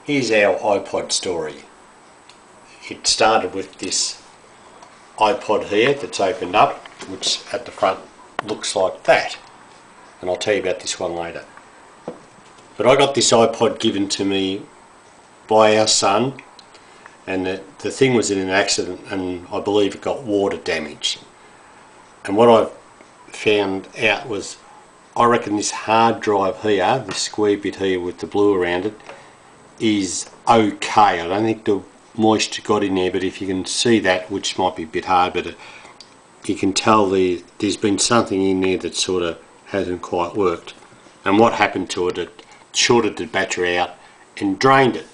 Here's our iPod story. It started with this iPod here that's opened up, which at the front looks like that, and I'll tell you about this one later. But I got this iPod given to me by our son, and the thing was in an accident, and I believe it got water damage. And what I found out was, I reckon this hard drive here, this square bit here with the blue around it, is okay. I don't think the moisture got in there, but if you can see that, which might be a bit hard, but you can tell there's been something in there that sort of hasn't quite worked. And what happened to it, it shorted the battery out and drained it.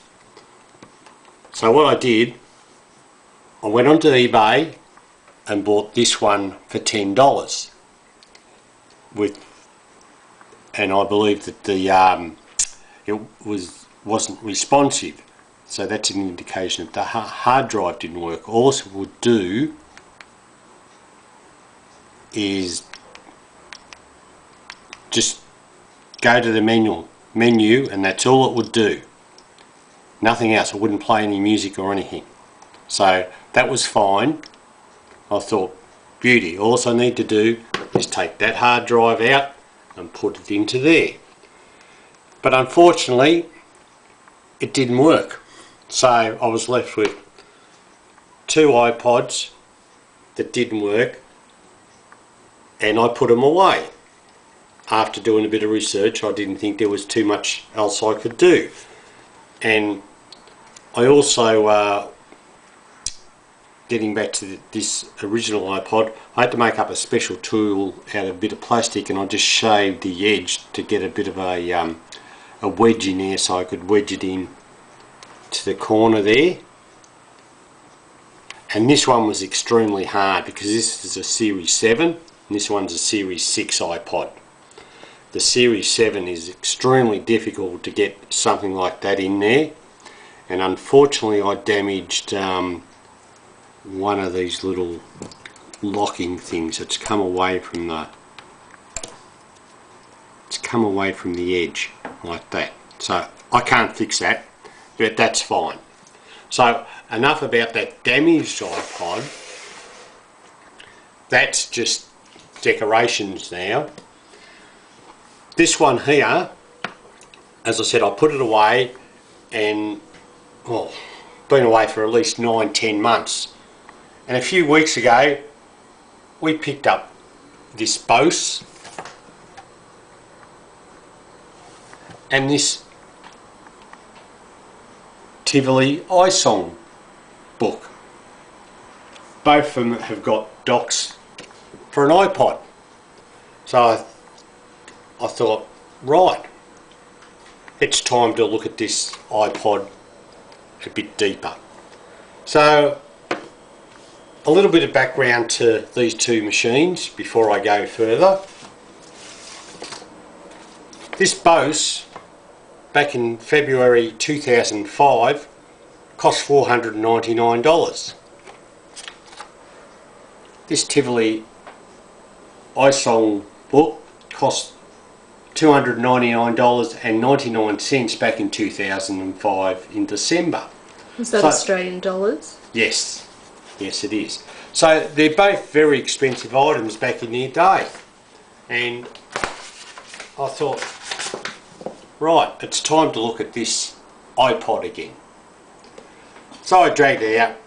So what I did, I went onto eBay and bought this one for $10 and I believe that it wasn't responsive, so that's an indication that the hard drive didn't work. All it would do is just go to the menu, and that's all it would do. Nothing else. It wouldn't play any music or anything. So that was fine. I thought, beauty. All I need to do is take that hard drive out and put it into there. But unfortunately, it didn't work. So I was left with two iPods that didn't work, and I put them away. After doing a bit of research, I didn't think there was too much else I could do. And I also, getting back to this original iPod, I had to make up a special tool out of a bit of plastic, and I just shaved the edge to get a bit of a wedge in there, so I could wedge it in to the corner there. And this one was extremely hard because this is a Series 7 and this one's a Series 6 iPod. The Series 7 is extremely difficult to get something like that in there, and unfortunately I damaged one of these little locking things that's come away from the edge like that. So I can't fix that, but that's fine. So enough about that damaged iPod. That's just decorations now. This one here, as I said, I put it away, and well, been away for at least 9-10 months. And a few weeks ago we picked up this Bose and this Tivoli iSong book. Both of them have got docks for an iPod. So I thought, right, it's time to look at this iPod a bit deeper. So a little bit of background to these two machines before I go further. This Bose, back in February 2005, cost $499. This Tivoli iSong book cost $299.99 back in 2005 in December. Is that Australian dollars? Yes, yes it is. So they're both very expensive items back in their day, and I thought, right, it's time to look at this iPod again. So I dragged it out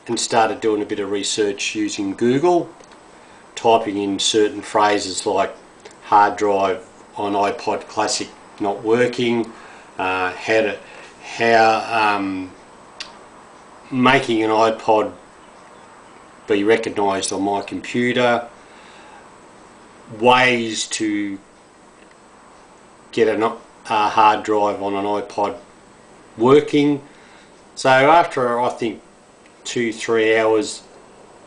and started doing a bit of research using Google, typing in certain phrases like hard drive on iPod Classic not working, making an iPod be recognised on my computer, ways to get a hard drive on an iPod working. So after I think 2-3 hours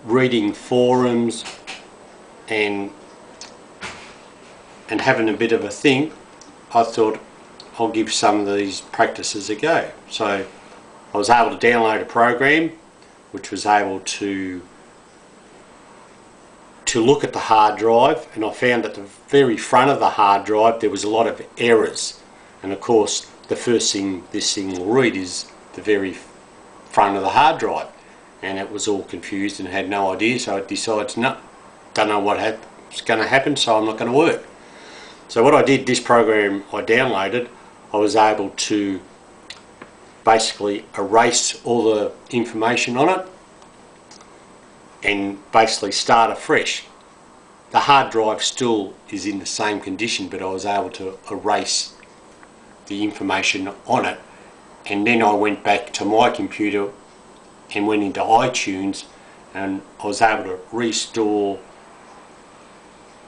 reading forums and having a bit of a think, I thought I'll give some of these practices a go. So I was able to download a program which was able to look at the hard drive, and I found at the very front of the hard drive there was a lot of errors, and of course the first thing this thing will read is the very front of the hard drive, and it was all confused and had no idea, so it decides, no, don't know what's going to happen, so I'm not going to work. So what I did, this program I downloaded, I was able to basically erase all the information on it and basically start afresh. The hard drive still is in the same condition, but I was able to erase the information on it, and then I went back to my computer and went into iTunes, and I was able to restore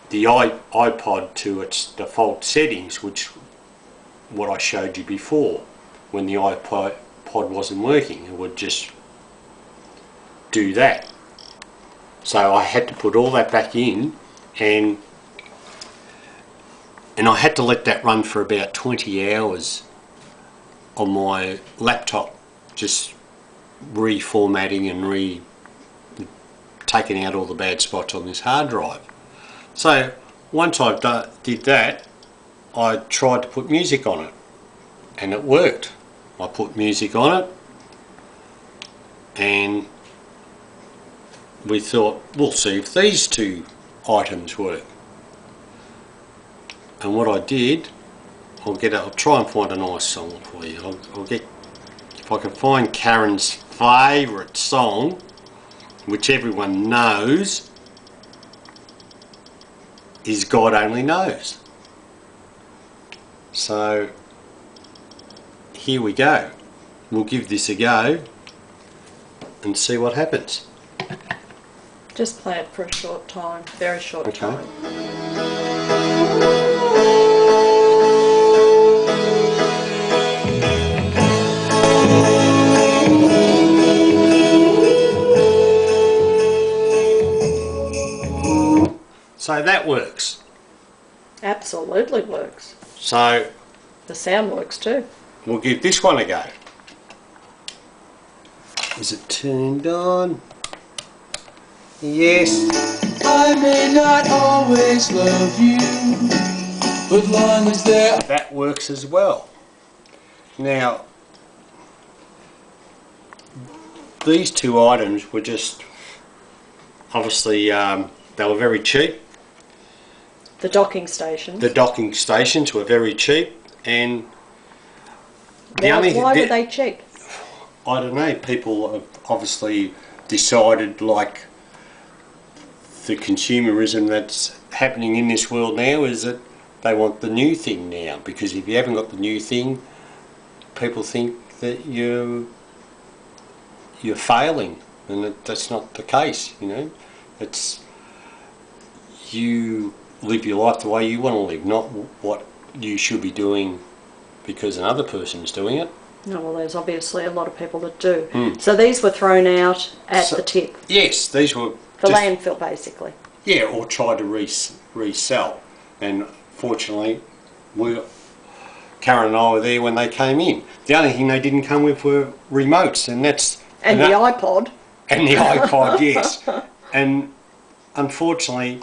the iPod to its default settings, which what I showed you before. When the iPod wasn't working, it would just do that. So I had to put all that back in, and I had to let that run for about 20 hours on my laptop, just reformatting and taking out all the bad spots on this hard drive. So once I did that, I tried to put music on it, and it worked. I put music on it, and we thought, we'll see if these two items work. And what I did, I'll try and find a nice song for you. I'll get, if I can find Karen's favourite song, which everyone knows, is God Only Knows. So here we go. We'll give this a go and see what happens. Just play it for a short time, very short time. So that works. Absolutely works. So the sound works too. We'll give this one a go. Is it turned on? Yes. I may not always love you, but long as there... That works as well. Now, these two items were just, obviously, they were very cheap. The docking stations. The docking stations were very cheap, and why were they cheap? I don't know. People have obviously decided, like the consumerism that's happening in this world now, is that they want the new thing now. Because if you haven't got the new thing, people think that you're failing, and that's not the case. You know, it's you live your life the way you want to live, not what you should be doing because another person's doing it. No, well, there's obviously a lot of people that do. So these were thrown out at the tip. Yes, these were for landfill, basically. Yeah, or tried to resell. And fortunately, Karen and I were there when they came in. The only thing they didn't come with were remotes, and that's... And the iPod. And the iPod, yes. And unfortunately,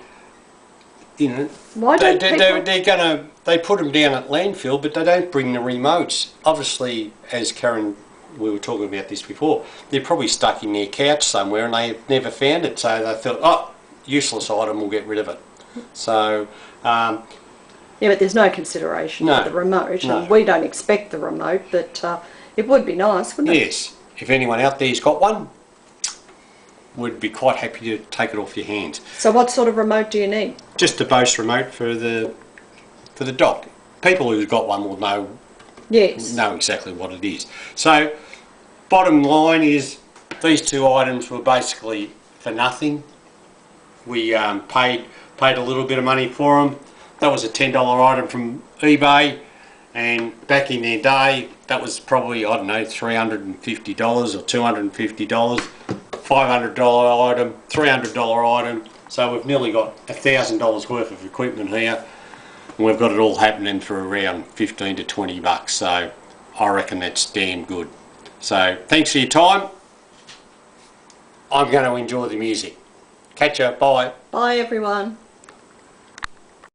you know, they put them down at landfill, but they don't bring the remotes. Obviously, as Karen, we were talking about this before, they're probably stuck in their couch somewhere and they've never found it, so they thought, oh, useless item, we'll get rid of it. So yeah, but there's no consideration for the remote, and we don't expect the remote, but it would be nice, wouldn't it? Yes, if anyone out there's got one, would be quite happy to take it off your hands. So what sort of remote do you need? Just a Bose remote for the dock. People who've got one will know exactly what it is. So bottom line is these two items were basically for nothing. We paid a little bit of money for them. That was a $10 item from eBay, and back in their day that was probably, I don't know, $350 or $250. $500 item, $300 item, so we've nearly got $1,000 worth of equipment here, and we've got it all happening for around 15 to 20 bucks, so I reckon that's damn good. So thanks for your time. I'm going to enjoy the music. Catch ya, bye. Bye everyone.